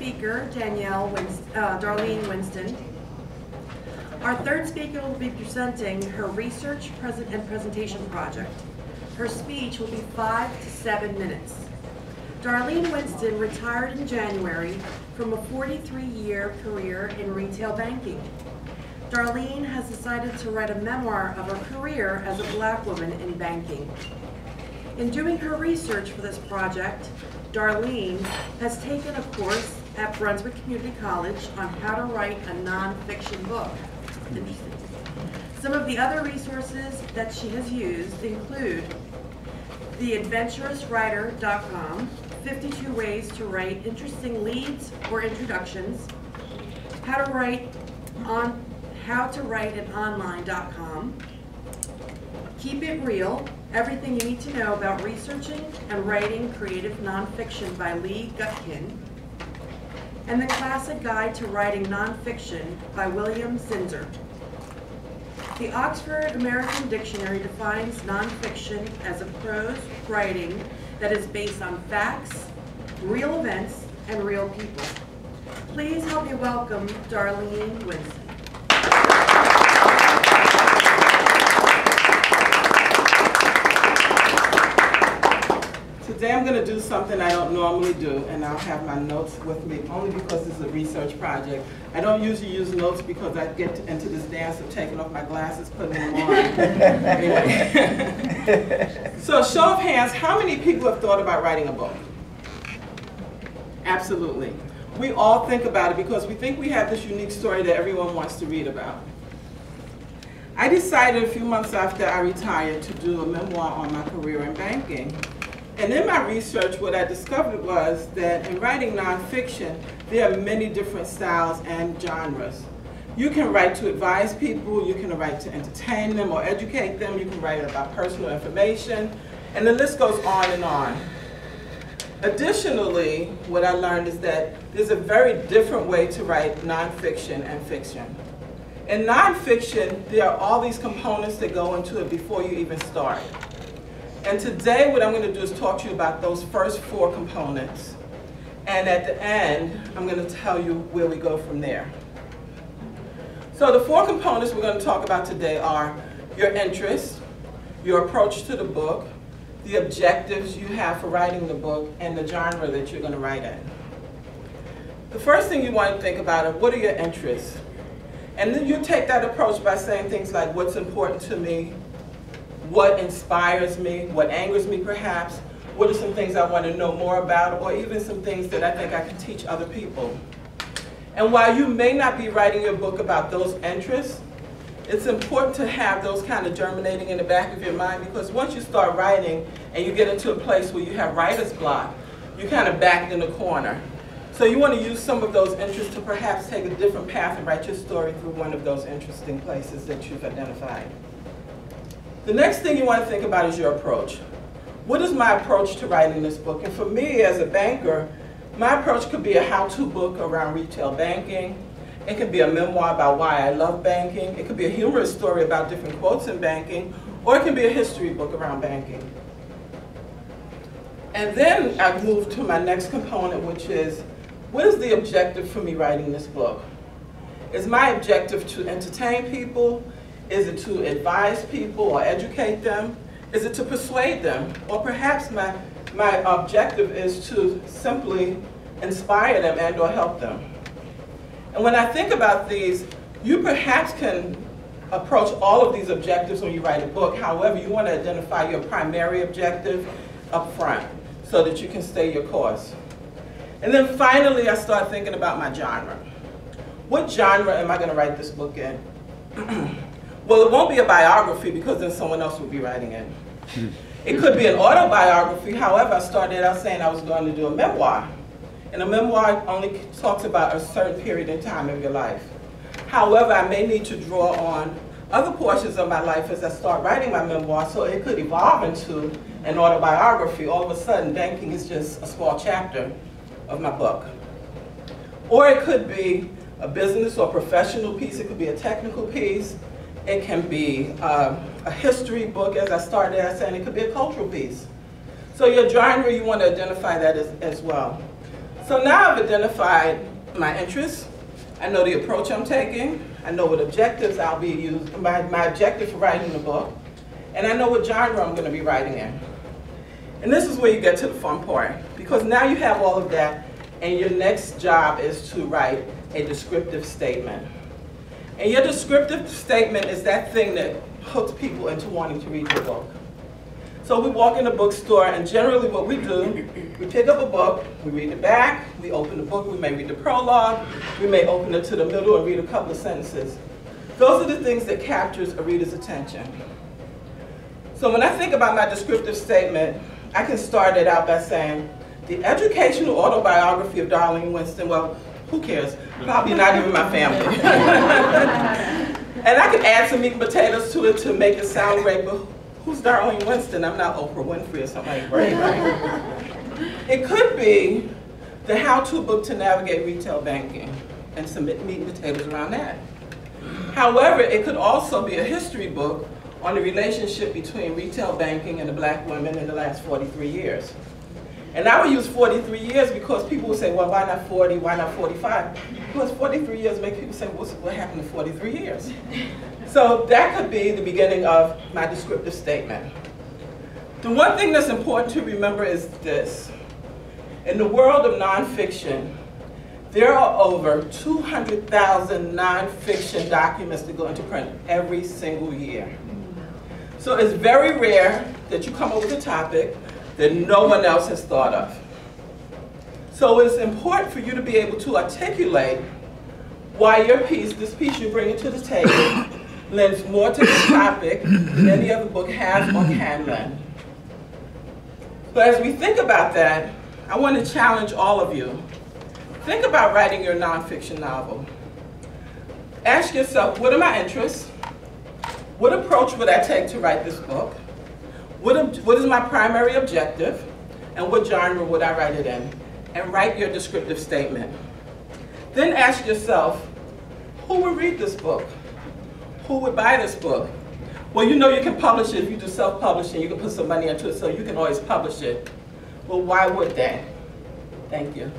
speaker, Darlene Winston. Our third speaker will be presenting her research and presentation project. Her speech will be 5 to 7 minutes. Darlene Winston retired in January from a 43-year career in retail banking. Darlene has decided to write a memoir of her career as a Black woman in banking. In doing her research for this project, Darlene has taken a course at Brunswick Community College on how to write a nonfiction book. Interesting. Some of the other resources that she has used include theadventurouswriter.com, 52 ways to write interesting leads or introductions, how to write an online.com, Keep It Real, everything you need to know about researching and writing creative nonfiction by Lee Gutkin, and The Classic Guide to Writing Nonfiction by William Zinsser. The Oxford American Dictionary defines nonfiction as a prose writing that is based on facts, real events, and real people. Please help me welcome Darlene Winston. Today I'm going to do something I don't normally do, and I'll have my notes with me only because this is a research project. I don't usually use notes because I get into this dance of taking off my glasses, putting them on. Anyway. So show of hands, how many people have thought about writing a book? Absolutely. We all think about it because we think we have this unique story that everyone wants to read about. I decided a few months after I retired to do a memoir on my career in banking. And in my research, what I discovered was that in writing nonfiction, there are many different styles and genres. You can write to advise people, you can write to entertain them or educate them, you can write about personal information, and the list goes on and on. Additionally, what I learned is that there's a very different way to write nonfiction and fiction. In nonfiction, there are all these components that go into it before you even start. And today what I'm going to do is talk to you about those first 4 components. And at the end, I'm going to tell you where we go from there. So the 4 components we're going to talk about today are your interest, your approach to the book, the objectives you have for writing the book, and the genre that you're going to write in. The first thing you want to think about is what are your interests? And then you take that approach by saying things like what's important to me, what inspires me, what angers me perhaps, what are some things I want to know more about, or even some things that I think I can teach other people. And while you may not be writing your book about those interests, it's important to have those kind of germinating in the back of your mind, because once you start writing and you get into a place where you have writer's block, you're kind of backed in the corner. So you want to use some of those interests to perhaps take a different path and write your story through one of those interesting places that you've identified. The next thing you want to think about is your approach. What is my approach to writing this book? And for me as a banker, my approach could be a how-to book around retail banking. It could be a memoir about why I love banking. It could be a humorous story about different quotes in banking, or it can be a history book around banking. And then I move to my next component, which is, what is the objective for me writing this book? Is my objective to entertain people? Is it to advise people or educate them? Is it to persuade them? Or perhaps my objective is to simply inspire them and or help them. And when I think about these, you perhaps can approach all of these objectives when you write a book. However, you want to identify your primary objective up front so that you can stay your course. And then finally, I start thinking about my genre. What genre am I going to write this book in? Well, it won't be a biography because then someone else will be writing it. It could be an autobiography. However, I started out saying I was going to do a memoir. And a memoir only talks about a certain period in time of your life. However, I may need to draw on other portions of my life as I start writing my memoir, so it could evolve into an autobiography. All of a sudden, banking is just a small chapter of my book. Or it could be a business or professional piece. It could be a technical piece. It can be a history book, as I started out saying. It could be a cultural piece. So your genre, you want to identify that as well. So now I've identified my interests. I know the approach I'm taking. I know what objectives I'll be using, my objective for writing the book. And I know what genre I'm going to be writing in. And this is where you get to the fun part, because now you have all of that, and your next job is to write a descriptive statement. And your descriptive statement is that thing that hooks people into wanting to read your book. So we walk in a bookstore, and generally what we do, we pick up a book, we read the back, we open the book, we may read the prologue, we may open it to the middle and read a couple of sentences. Those are the things that captures a reader's attention. So when I think about my descriptive statement, I can start it out by saying, the educational autobiography of Darlene Winston, well, who cares? Probably not even my family. And I could add some meat and potatoes to it to make it sound great, but who's Darlene Winston? I'm not Oprah Winfrey or something like that, right? It could be the how-to book to navigate retail banking and some meat and potatoes around that. However, it could also be a history book on the relationship between retail banking and the black women in the last 43 years. And I would use 43 years because people would say, well, why not 40, why not 45? Because 43 years make people say, what happened to 43 years? So that could be the beginning of my descriptive statement. The one thing that's important to remember is this. In the world of nonfiction, there are over 200,000 nonfiction documents that go into print every single year. So it's very rare that you come up with a topic that no one else has thought of. So it's important for you to be able to articulate why your piece, this piece you're bringing to the table, lends more to this topic than any other book has or can lend. So as we think about that, I want to challenge all of you. Think about writing your nonfiction novel. Ask yourself, what are my interests? What approach would I take to write this book? What is my primary objective? And what genre would I write it in? And write your descriptive statement. Then ask yourself, who would read this book? Who would buy this book? Well, you know you can publish it if you do self-publishing. You can put some money into it, so you can always publish it. Well, why would they? Thank you.